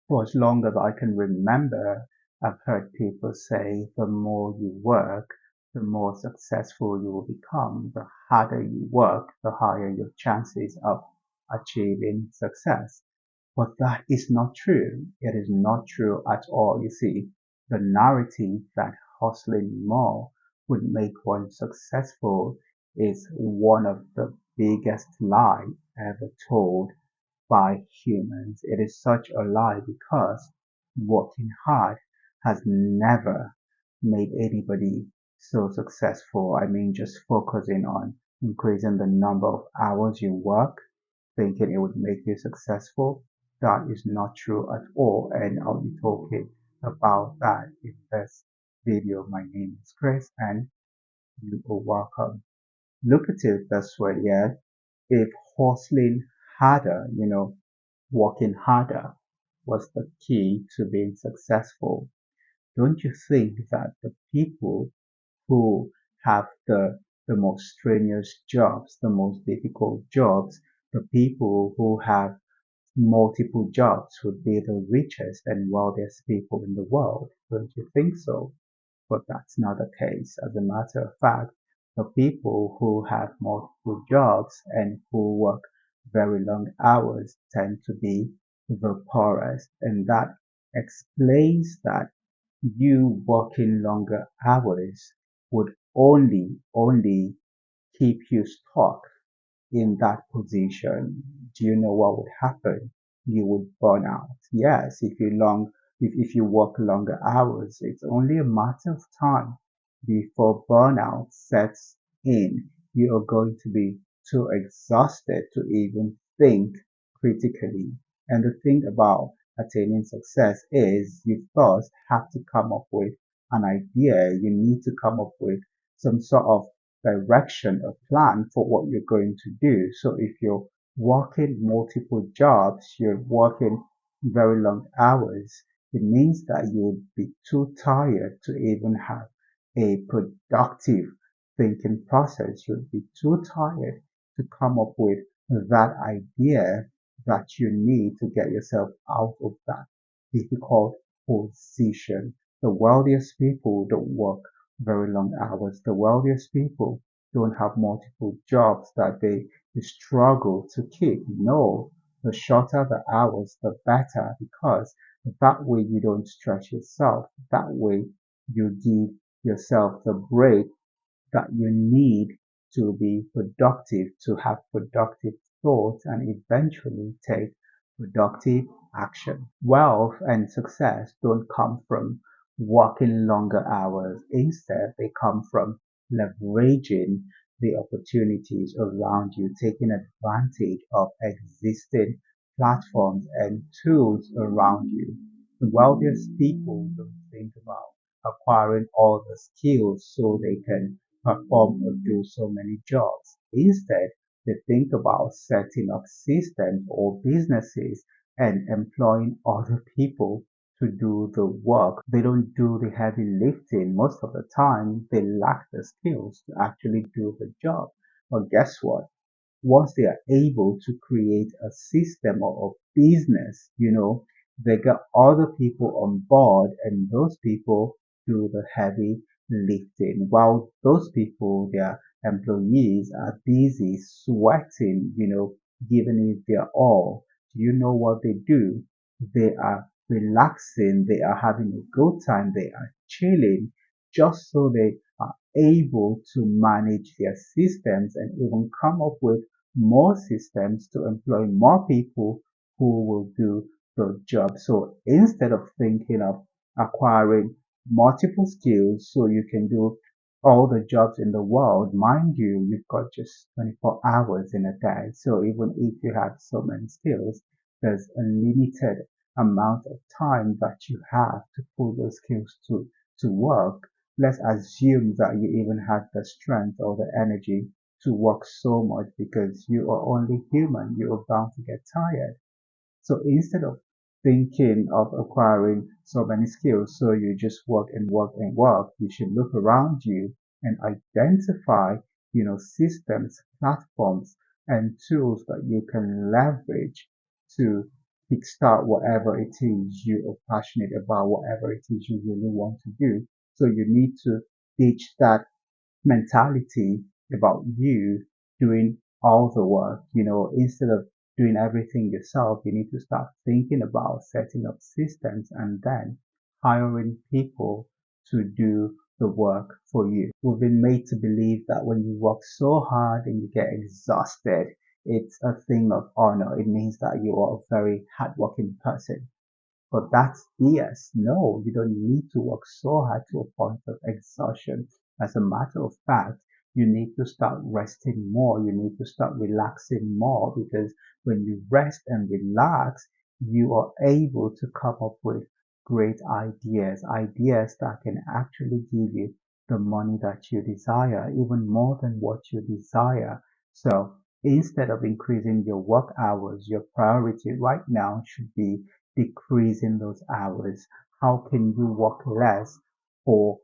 For as long as I can remember, I've heard people say the more you work, the more successful you will become. The harder you work, the higher your chances of achieving success. But that is not true. It is not true at all. You see, the narrative that hustling more would make one successful is one of the biggest lies ever told by humans. It is such a lie because working hard has never made anybody so successful. I mean, just focusing on increasing the number of hours you work, thinking it would make you successful. That is not true at all. And I'll be talking about that in this video. My name is Chris and you are welcome. Look at it this way, yeah. If hustling harder, working harder was the key to being successful. Don't you think that the people who have the most strenuous jobs, the most difficult jobs, the people who have multiple jobs would be the richest and wealthiest people in the world? Don't you think so? But that's not the case. As a matter of fact, the people who have multiple jobs and who work very long hours tend to be the poorest. And that explains that you working longer hours would only keep you stuck in that position. Do you know what would happen? You would burn out. Yes, if you work longer hours, it's only a matter of time before burnout sets in. You are going to be too exhausted to even think critically. And the thing about attaining success is you first have to come up with an idea. You need to come up with some sort of direction, a plan for what you're going to do. So if you're working multiple jobs, you're working very long hours, it means that you'll be too tired to even have a productive thinking process. You'll be too tired to come up with that idea that you need to get yourself out of that difficult position. The wealthiest people don't work very long hours. The wealthiest people don't have multiple jobs that they struggle to keep. No, the shorter the hours, the better, because that way you don't stretch yourself. That way you give yourself the break that you need to be productive, to have productive thoughts and eventually take productive action. Wealth and success don't come from working longer hours. Instead, they come from leveraging the opportunities around you, taking advantage of existing platforms and tools around you. The wealthiest people don't think about acquiring all the skills so they can perform or do so many jobs. Instead, they think about setting up systems or businesses and employing other people to do the work. They don't do the heavy lifting. Most of the time, they lack the skills to actually do the job. But guess what? Once they are able to create a system or a business, they get other people on board and those people do the heavy lifting while those people, their employees are busy sweating, giving it their all. Do you know what they do? They are relaxing. They are having a good time. They are chilling just so they are able to manage their systems and even come up with more systems to employ more people who will do the job. So instead of thinking of acquiring multiple skills so you can do all the jobs in the world, mind you, you've got just 24 hours in a day. So even if you have so many skills, there's a limited amount of time that you have to put those skills to work. Let's assume that you even have the strength or the energy to work so much because you are only human. You are bound to get tired. So instead of thinking of acquiring so many skills, so you just work and work and work, you should look around you and identify, systems, platforms, and tools that you can leverage to kickstart whatever it is you are passionate about, whatever it is you really want to do. So you need to teach that mentality about you doing all the work. Instead of doing everything yourself, you need to start thinking about setting up systems and then hiring people to do the work for you. We've been made to believe that when you work so hard and you get exhausted, it's a thing of honor. It means that you are a very hardworking person. But that's BS. No, you don't need to work so hard to a point of exhaustion. As a matter of fact, you need to start resting more. You need to start relaxing more because when you rest and relax, you are able to come up with great ideas, ideas that can actually give you the money that you desire, even more than what you desire. So instead of increasing your work hours, your priority right now should be decreasing those hours? How can you work less for,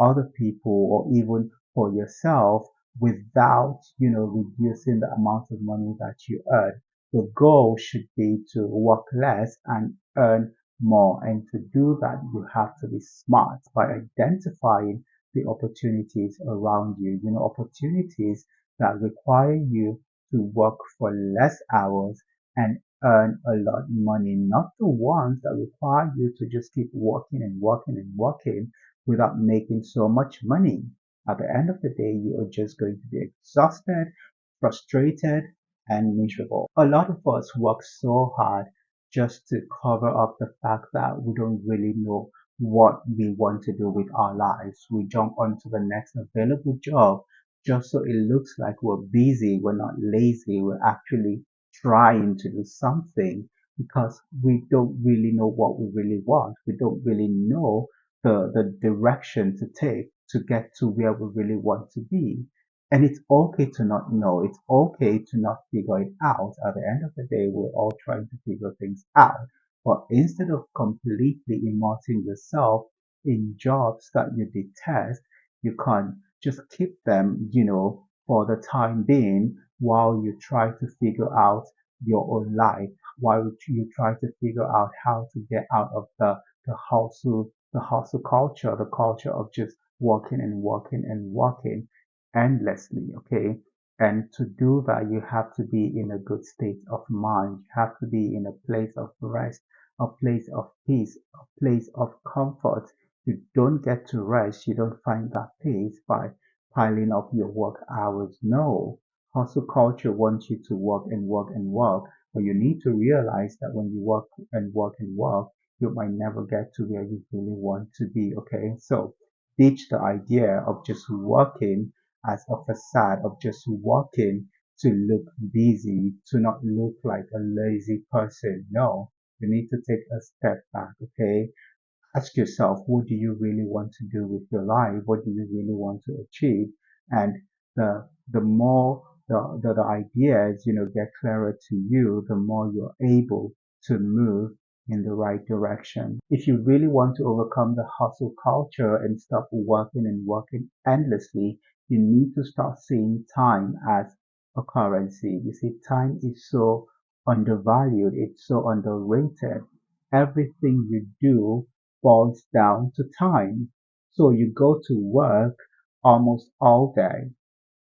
other people or even for yourself without, reducing the amount of money that you earn? The goal should be to work less and earn more. And to do that, you have to be smart by identifying the opportunities around you, opportunities that require you to work for less hours and earn a lot of money, not the ones that require you to just keep working and working and working without making so much money. At the end of the day, you are just going to be exhausted, frustrated, and miserable. A lot of us work so hard just to cover up the fact that we don't really know what we want to do with our lives. We jump onto the next available job just so it looks like we're busy, we're not lazy, we're actually trying to do something because we don't really know what we really want. We don't really know the direction to take to get to where we really want to be. And it's okay to not know. It's okay to not figure it out. At the end of the day, we're all trying to figure things out. But instead of completely immersing yourself in jobs that you detest, you can just keep them, for the time being while you try to figure out your own life, while you try to figure out how to get out of the hustle culture, the culture of just working and working and working endlessly, okay? And to do that, you have to be in a good state of mind. You have to be in a place of rest, a place of peace, a place of comfort. You don't get to rest. You don't find that peace by piling up your work hours. No. Hustle culture wants you to work and work and work, but you need to realize that when you work and work and work, you might never get to where you really want to be. Okay. So ditch the idea of just working as a facade, of just working to look busy, to not look like a lazy person. No, you need to take a step back. Okay. Ask yourself, what do you really want to do with your life? What do you really want to achieve? And the more the ideas, get clearer to you, the more you're able to move in the right direction. If you really want to overcome the hustle culture and stop working and working endlessly, you need to start seeing time as a currency. You see, time is so undervalued, it's so underrated. Everything you do boils down to time. So you go to work almost all day.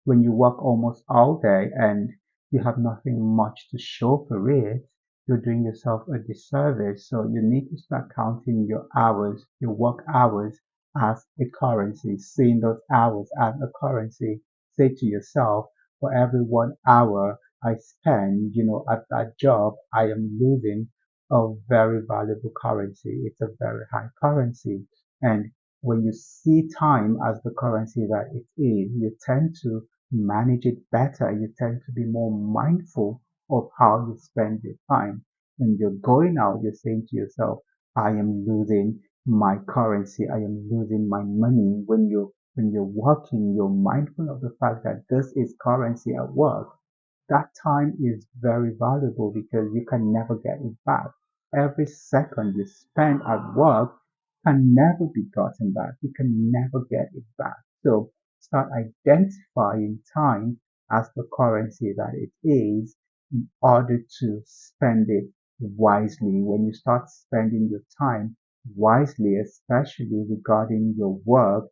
When you work almost all day and you have nothing much to show for it, you're doing yourself a disservice. So you need to start counting your hours, your work hours as a currency, seeing those hours as a currency. Say to yourself, for every 1 hour I spend, at that job, I am losing a very valuable currency. It's a very high currency. And when you see time as the currency that it is, you tend to manage it better. You tend to be more mindful of how you spend your time. When you're going out, you're saying to yourself, I am losing my currency. I am losing my money. When you're working, you're mindful of the fact that this is currency at work. That time is very valuable because you can never get it back. Every second you spend at work can never be gotten back. You can never get it back. So start identifying time as the currency that it is in order to spend it wisely, when you start spending your time wisely, especially regarding your work,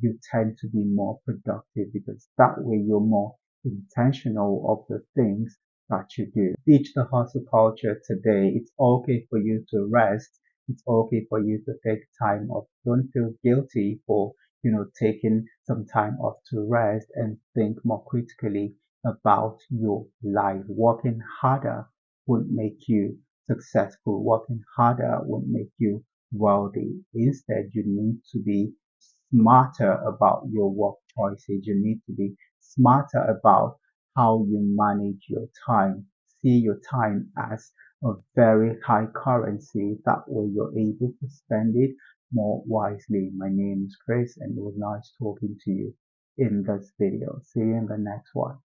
you tend to be more productive because that way you're more intentional of the things that you do. Ditch the hustle culture today. It's okay for you to rest. It's okay for you to take time off. Don't feel guilty for, taking some time off to rest and think more critically about your life. Working harder won't make you successful. Working harder won't make you wealthy. Instead, you need to be smarter about your work choices. You need to be smarter about how you manage your time. See your time as a very high currency. That way you're able to spend it more wisely. My name is Chris and it was nice talking to you in this video. See you in the next one.